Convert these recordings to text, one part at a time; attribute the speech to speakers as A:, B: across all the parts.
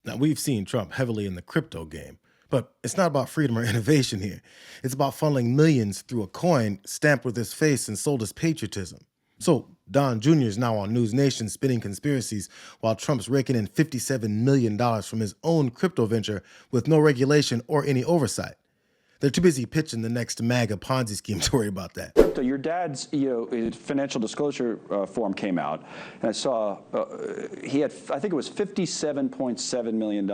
A: Now, we've seen Trump heavily in the crypto game, but it's not about freedom or innovation here. It's about funneling millions through a coin stamped with his face and sold as patriotism. So Don Jr. is now on News Nation spinning conspiracies while Trump's raking in $57 million from his own crypto venture with no regulation or any oversight. They're too busy pitching the next MAGA Ponzi scheme to worry about that.
B: So your dad's financial disclosure form came out, and I saw he had, I think it was $57.7 million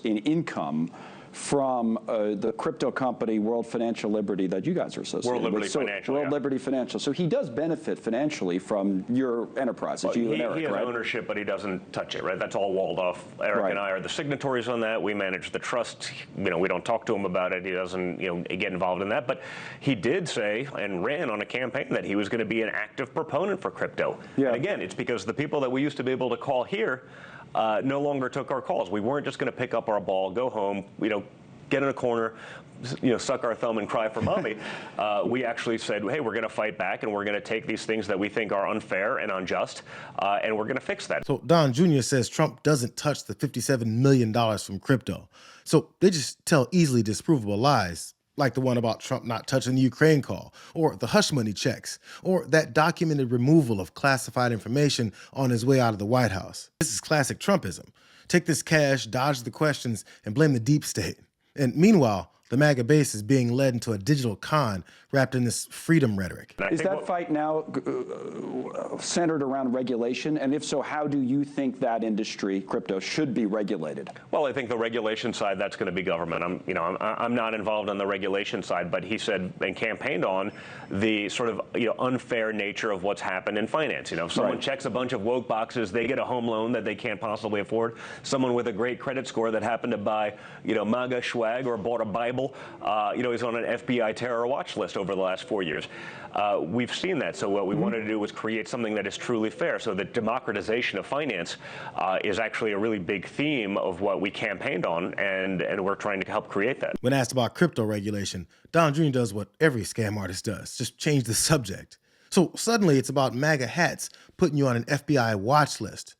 B: in income from the crypto company World Financial Liberty that you guys are associated with. World Liberty Financial. So he does benefit financially from your enterprise. Well, you and Eric,
C: he has
B: right?
C: ownership, but he doesn't touch it, right? That's all walled off. Eric and I are the signatories on that. We manage the trust. We don't talk to him about it. He doesn't, get involved in that. But he did say and ran on a campaign that he was going to be an active proponent for crypto. Yeah. And again, it's because the people that we used to be able to call here no longer took our calls. We weren't just going to pick up our ball, go home, get in a corner, suck our thumb and cry for mommy. We actually said, hey, we're going to fight back, and we're going to take these things that we think are unfair and unjust, and we're going to fix that.
A: So Don Jr. says Trump doesn't touch the $57 million from crypto. So they just tell easily disprovable lies, like the one about Trump not touching the Ukraine call, or the hush money checks, or that documented removal of classified information on his way out of the White House. This is classic Trumpism. Take this cash, dodge the questions, and blame the deep state. And meanwhile, the MAGA base is being led into a digital con wrapped in this freedom rhetoric.
B: Is that fight now centered around regulation? And if so, how do you think that industry, crypto, should be regulated?
C: Well, I think the regulation side, that's going to be government. I'm not involved on the regulation side, but he said and campaigned on the sort of unfair nature of what's happened in finance. If someone checks a bunch of woke boxes, they get a home loan that they can't possibly afford. Someone with a great credit score that happened to buy MAGA swag or bought a Bible, he's on an FBI terror watch list over the last 4 years. We've seen that. So what we wanted to do was create something that is truly fair. So the democratization of finance is actually a really big theme of what we campaigned on, and we're trying to help create that.
A: When asked about crypto regulation, Don Jr. does what every scam artist does, just change the subject. So suddenly it's about MAGA hats putting you on an FBI watch list.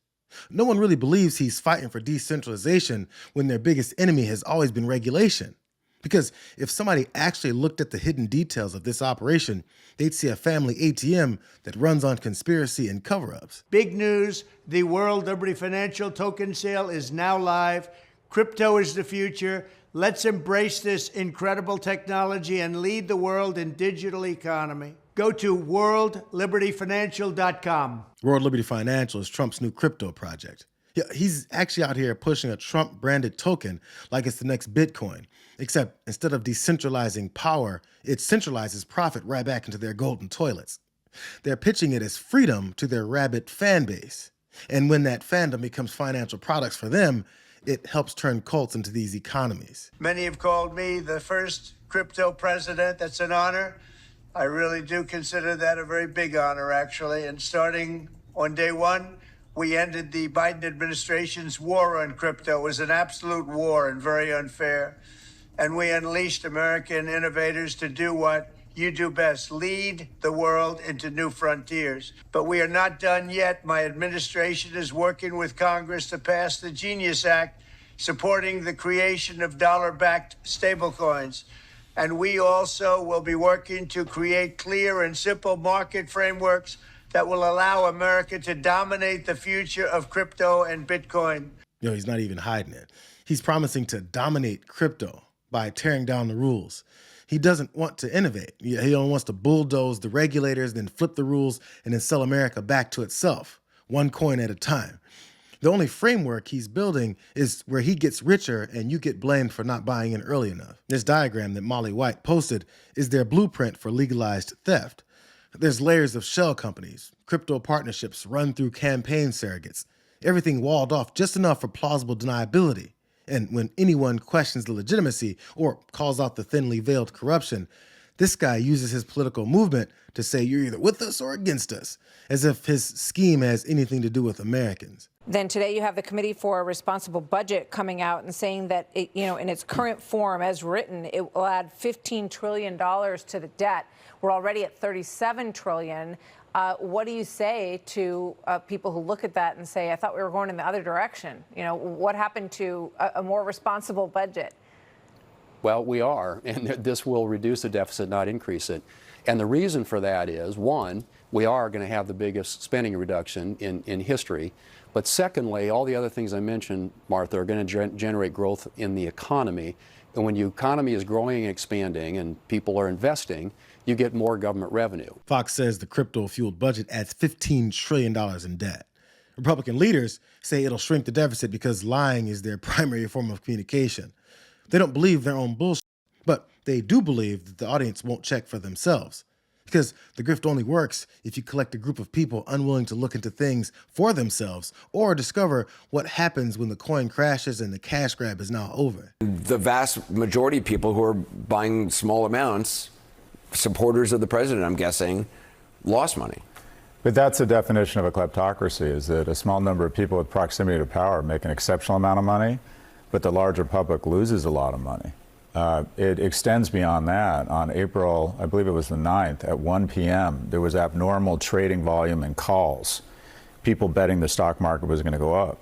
A: No one really believes he's fighting for decentralization when their biggest enemy has always been regulation. Because if somebody actually looked at the hidden details of this operation, they'd see a family ATM that runs on conspiracy and cover-ups.
D: Big news, the World Liberty Financial token sale is now live. Crypto is the future. Let's embrace this incredible technology and lead the world in digital economy. Go to worldlibertyfinancial.com.
A: World Liberty Financial is Trump's new crypto project. Yeah, he's actually out here pushing a Trump-branded token like it's the next Bitcoin. Except instead of decentralizing power, it centralizes profit right back into their golden toilets. They're pitching it as freedom to their rabid fan base. And when that fandom becomes financial products for them, it helps turn cults into these economies.
D: Many have called me the first crypto president. That's an honor. I really do consider that a very big honor, actually. And starting on day one, we ended the Biden administration's war on crypto. It was an absolute war and very unfair. And we unleashed American innovators to do what you do best, lead the world into new frontiers. But we are not done yet. My administration is working with Congress to pass the Genius Act, supporting the creation of dollar-backed stablecoins. And we also will be working to create clear and simple market frameworks that will allow America to dominate the future of crypto and Bitcoin.
A: He's not even hiding it. He's promising to dominate crypto by tearing down the rules. He doesn't want to innovate. He only wants to bulldoze the regulators, then flip the rules, and then sell America back to itself, one coin at a time. The only framework he's building is where he gets richer and you get blamed for not buying in early enough. This diagram that Molly White posted is their blueprint for legalized theft. There's layers of shell companies, crypto partnerships run through campaign surrogates, everything walled off just enough for plausible deniability. And when anyone questions the legitimacy or calls out the thinly veiled corruption, this guy uses his political movement to say you're either with us or against us, as if his scheme has anything to do with Americans.
E: Then today you have the Committee for a Responsible Budget coming out and saying that, in its current form, as written, it will add $15 trillion to the debt. We're already at $37 trillion. What do you say to people who look at that and say, I thought we were going in the other direction? You know, what happened to a more responsible budget?
F: Well, we are, and this will reduce the deficit, not increase it. And the reason for that is, one, we are going to have the biggest spending reduction in history. But secondly, all the other things I mentioned, Martha, are going to generate growth in the economy. And when the economy is growing and expanding and people are investing, you get more government revenue.
A: Fox says the crypto-fueled budget adds $15 trillion in debt. Republican leaders say it'll shrink the deficit because lying is their primary form of communication. They don't believe their own bullshit, but they do believe that the audience won't check for themselves. Because the grift only works if you collect a group of people unwilling to look into things for themselves or discover what happens when the coin crashes and the cash grab is now over.
G: The vast majority of people who are buying small amounts, supporters of the president, I'm guessing, lost money.
H: But that's the definition of a kleptocracy, is that a small number of people with proximity to power make an exceptional amount of money, but the larger public loses a lot of money. It extends beyond that. On April, I believe it was the 9th, at 1 p.m., there was abnormal trading volume in calls, people betting the stock market was going to go up.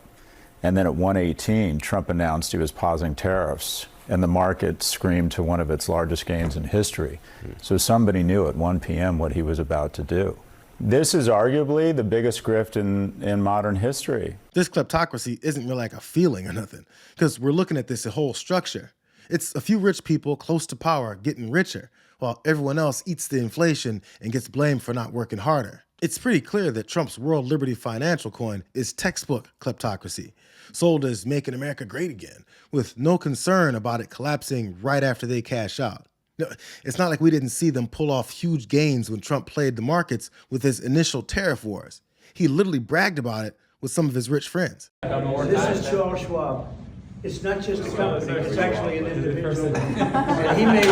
H: And then at 1:18, Trump announced he was pausing tariffs, and the market screamed to one of its largest gains in history. So somebody knew at 1 p.m. what he was about to do. This is arguably the biggest grift in modern history.
A: This kleptocracy isn't really like a feeling or nothing, because we're looking at this whole structure. It's a few rich people close to power getting richer, while everyone else eats the inflation and gets blamed for not working harder. It's pretty clear that Trump's World Liberty financial coin is textbook kleptocracy, sold as making America great again, with no concern about it collapsing right after they cash out. No, it's not like we didn't see them pull off huge gains when Trump played the markets with his initial tariff wars. He literally bragged about it with some of his rich friends.
D: This is Charles Schwab. It's not just a company, it's actually an individual. And he made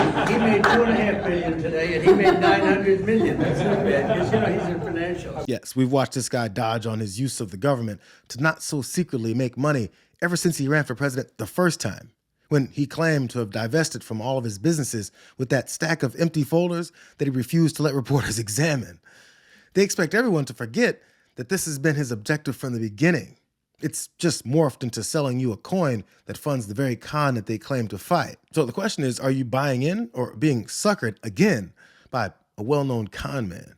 D: $2.5 billion today, and he made $900 million. That's not bad, because, you know, he's in financial.
A: Yes, we've watched this guy dodge on his use of the government to not so secretly make money ever since he ran for president the first time, when he claimed to have divested from all of his businesses with that stack of empty folders that he refused to let reporters examine. They expect everyone to forget that this has been his objective from the beginning. It's just morphed into selling you a coin that funds the very con that they claim to fight. So the question is, are you buying in or being suckered again by a well-known con man?